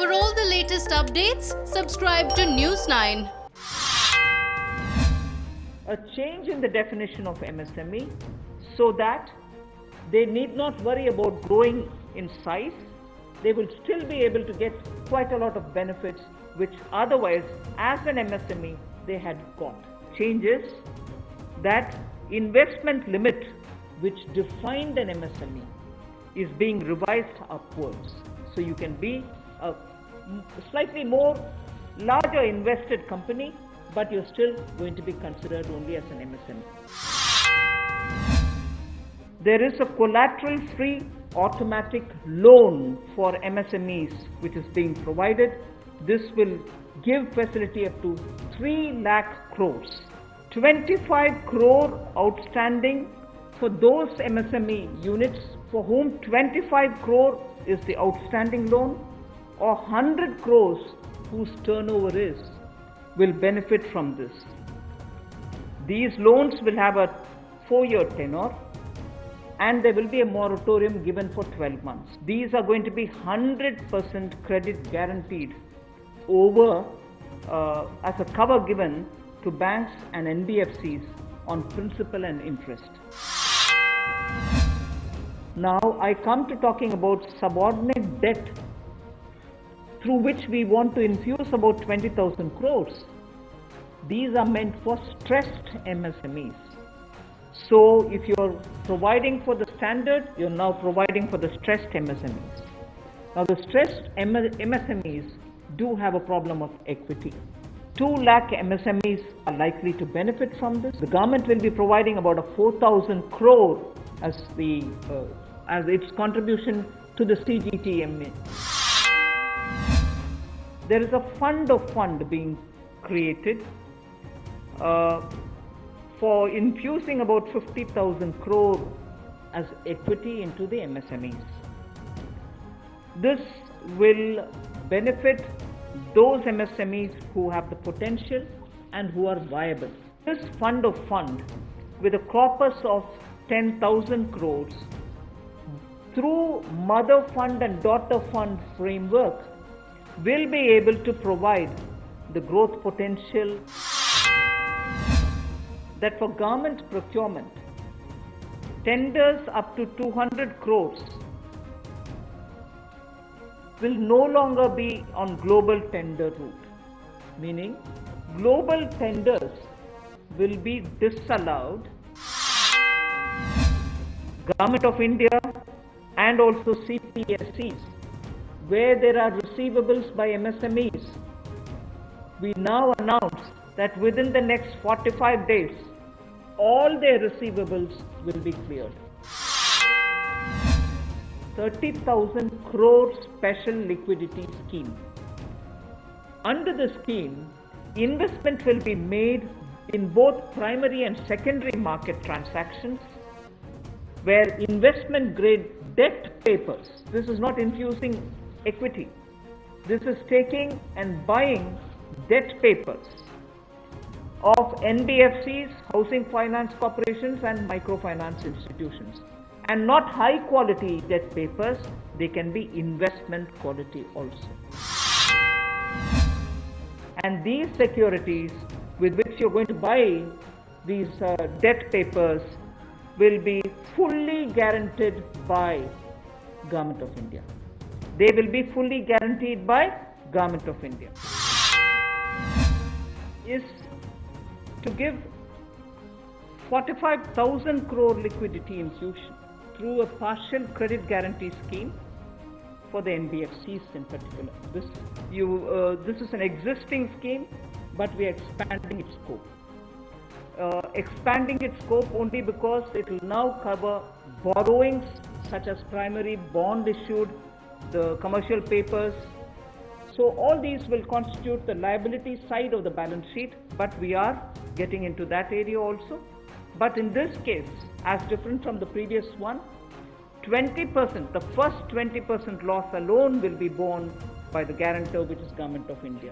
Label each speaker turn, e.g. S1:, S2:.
S1: For all the latest updates, subscribe to News 9.
S2: A change in the definition of MSME so that they need not worry about growing in size. They will still be able to get quite a lot of benefits which otherwise as an MSME they had got. Changes that investment limit which defined an MSME is being revised upwards. So you can be a slightly more larger invested company, but you're still going to be considered only as an MSME. There is a collateral-free automatic loan for MSMEs which is being provided. This will give facility up to 3 lakh crores. 25 crore outstanding for those MSME units for whom 25 crore is the outstanding loan, or 100 crores whose turnover is, will benefit from this. These loans will have a 4-year tenure and there will be a moratorium given for 12 months. These are going to be 100% credit guaranteed over as a cover given to banks and NBFCs on principal and interest. Now I come to talking about subordinate debt through which we want to infuse about 20,000 crores. These are meant for stressed MSMEs. So if you're providing for the standard, you're now providing for the stressed MSMEs. Now the stressed MSMEs do have a problem of equity. 2 lakh MSMEs are likely to benefit from this. The government will be providing about a 4,000 crore as its contribution to the CGTMA. There is a fund of fund being created for infusing about 50,000 crore as equity into the MSMEs. This will benefit those MSMEs who have the potential and who are viable. This fund of fund, with a corpus of 10,000 crores, through mother fund and daughter fund framework, will be able to provide the growth potential that for government procurement, tenders up to 200 crores will no longer be on global tender route, meaning global tenders will be disallowed. Government of India and also CPSEs, where there are receivables by MSMEs, we now announce that within the next 45 days, all their receivables will be cleared. 30,000 crore special liquidity scheme. Under the scheme, investment will be made in both primary and secondary market transactions, where investment grade debt papers, this is not infusing equity, this is taking and buying debt papers of NBFCs, housing finance corporations and microfinance institutions, and not high quality debt papers, they can be investment quality also. And these securities with which you're going to buy these debt papers will be fully guaranteed by Government of India. They will be fully guaranteed by Government of India. Is to give 45,000 crore liquidity infusion through a partial credit guarantee scheme for the NBFCs in particular. This is an existing scheme, but we are expanding its scope. Expanding its scope only because it will now cover borrowings such as primary bond issued, the commercial papers. So all these will constitute the liability side of the balance sheet, but we are getting into that area also. But in this case, as different from the previous one, 20%, the first 20% loss alone will be borne by the guarantor, which is Government of India.